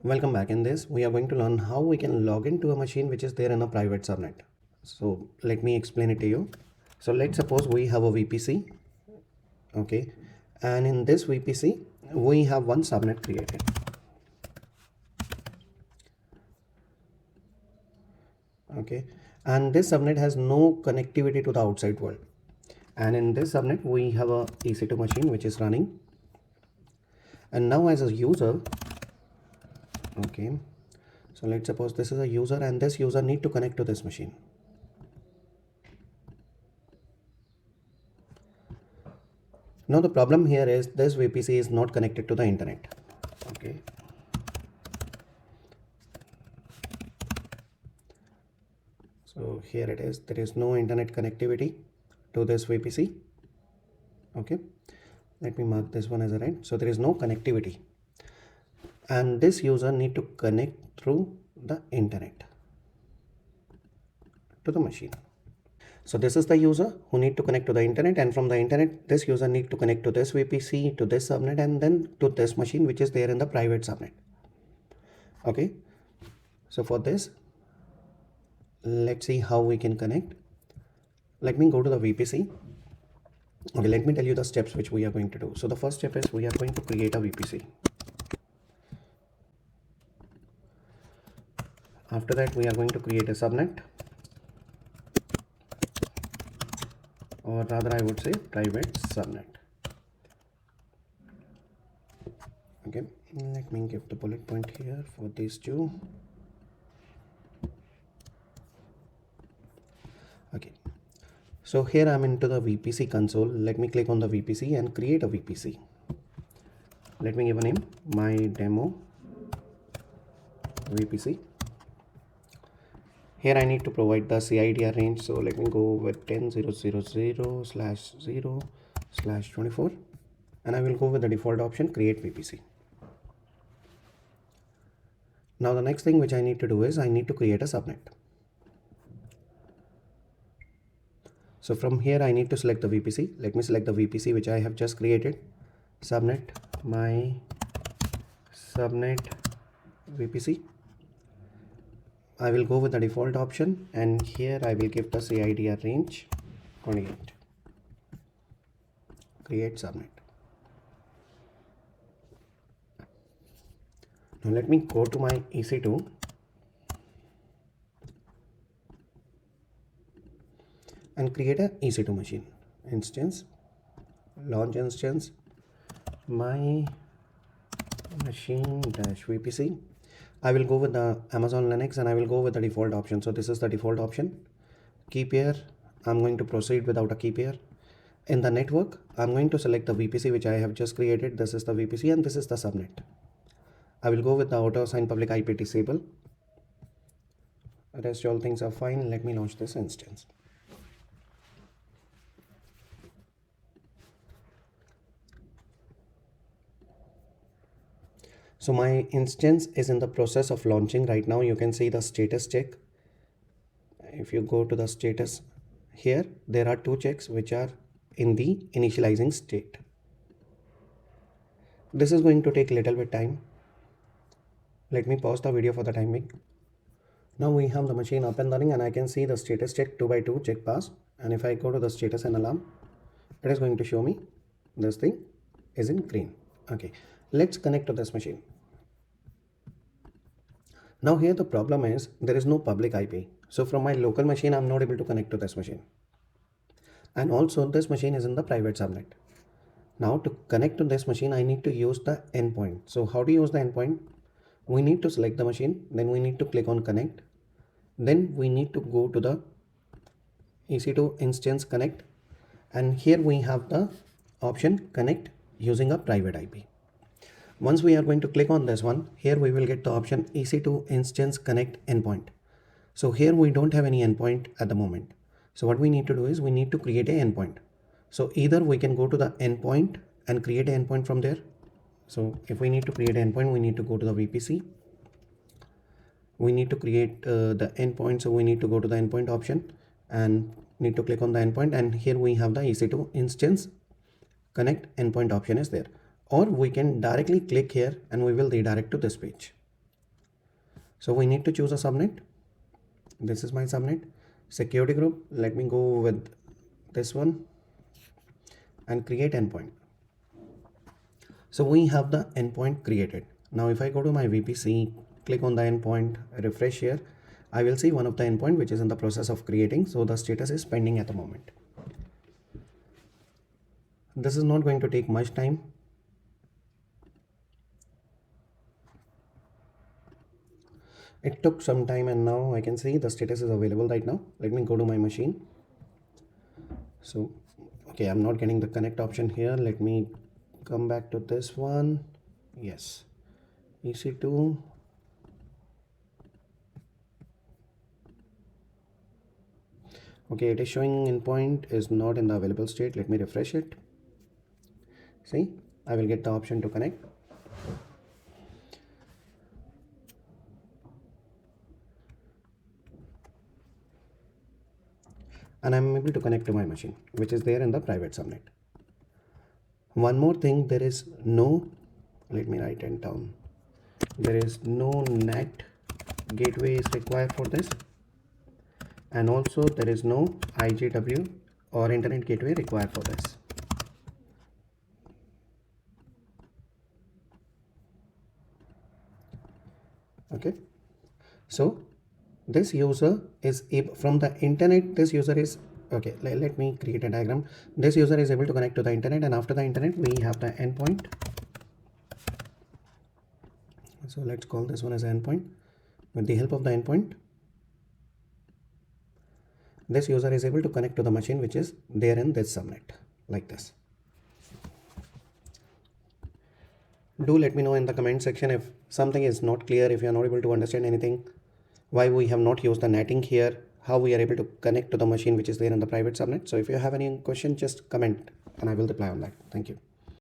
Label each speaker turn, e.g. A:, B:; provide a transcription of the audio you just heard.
A: Welcome back. In this, we are going to learn how we can log into a machine which is there in a private subnet. So let me explain it to you. So let's suppose we have a VPC, okay, and in this VPC, we have one subnet created. Okay, and this subnet has no connectivity to the outside world. And in this subnet, we have a EC2 machine which is running. And now as a user, okay, so let's suppose this is a user and this user need to connect to this machine. Now the problem here is this VPC is not connected to the internet. Okay. So here it is. There is no internet connectivity to this VPC. Okay. Let me mark this one as a red. So there is no connectivity. And this user need to connect through the internet to the machine. So this is the user who need to connect to the internet, and from the internet this user need to connect to this VPC, to this subnet, and then to this machine which is there in the private subnet. Okay, so for this let's see how we can connect. Let me go to the VPC. Okay, let me tell you the steps which we are going to do. So the first step is we are going to create a VPC. After that we are going to create a subnet, or rather I would say private subnet. Okay, let me give the bullet point here for these two. Okay, so here I'm into the VPC console. Let me click on the VPC and create a VPC. Let me give a name, my demo VPC. Here I need to provide the CIDR range, so let me go with 10.0.0.0/0/24, and I will go with the default option, create VPC. Now the next thing which I need to do is I need to create a subnet. So from here I need to select the VPC. Let me select the VPC which I have just created, subnet, my subnet VPC. I will go with the default option, and here I will give the CIDR range 28. Create subnet. Now let me go to my EC2 and create a EC2 machine instance, launch instance, my machine dash VPC. I will go with the Amazon Linux and I will go with the default option. So this is the default option. Key pair, I'm going to proceed without a key pair. In the network, I'm going to select the VPC which I have just created. This is the VPC and this is the subnet. I will go with the auto assign public IP disable. Rest all things are fine. Let me launch this instance. So my instance is in the process of launching right now. You can see the status check. If you go to the status here, there are two checks which are in the initializing state. This is going to take a little bit time. Let me pause the video for the time being. Now we have the machine up and running and I can see the status check 2x2 check pass. And if I go to the status and alarm, it is going to show me this thing is in green. Okay, let's connect to this machine. Now here the problem is there is no public IP. So from my local machine, I'm not able to connect to this machine. And also this machine is in the private subnet. Now to connect to this machine, I need to use the endpoint. So how to use the endpoint? We need to select the machine, then we need to click on connect. Then we need to go to the EC2 instance connect. And here we have the option connect using a private IP. Once we are going to click on this one, here we will get the option EC2 instance connect endpoint. So here we don't have any endpoint at the moment. So what we need to do is we need to create a endpoint. So either we can go to the endpoint and create an endpoint from there. So if we need to create an endpoint, we need to go to the VPC. We need to create the endpoint. So we need to go to the endpoint option and need to click on the endpoint. And here we have the EC2 instance connect endpoint option is there. Or we can directly click here and we will redirect to this page. So we need to choose a subnet. This is my subnet. Security group, let me go with this one and create endpoint. So we have the endpoint created. Now if I go to my VPC, click on the endpoint, refresh here, I will see one of the endpoint which is in the process of creating. So the status is pending at the moment. This is not going to take much time. It took some time and now I can see the status is available right now. Let me go to my machine. So, okay, I'm not getting the connect option here. Let me come back to this one. Yes, EC2. Okay, it is showing endpoint is not in the available state. Let me refresh it. See, I will get the option to connect. And I'm able to connect to my machine, which is there in the private subnet. One more thing, there is no, let me write it down. There is no NAT gateway is required for this. And also there is no IGW or internet gateway required for this. Okay. So this user is able, from the internet, this user is, okay, let me create a diagram. This user is able to connect to the internet, and after the internet we have the endpoint. So let's call this one as endpoint. With the help of the endpoint, this user is able to connect to the machine which is there in this subnet, like this. Do let me know in the comment section if something is not clear, if you are not able to understand anything, why we have not used the netting here, how we are able to connect to the machine which is there in the private subnet. So if you have any question, just comment and I will reply on that. Thank you.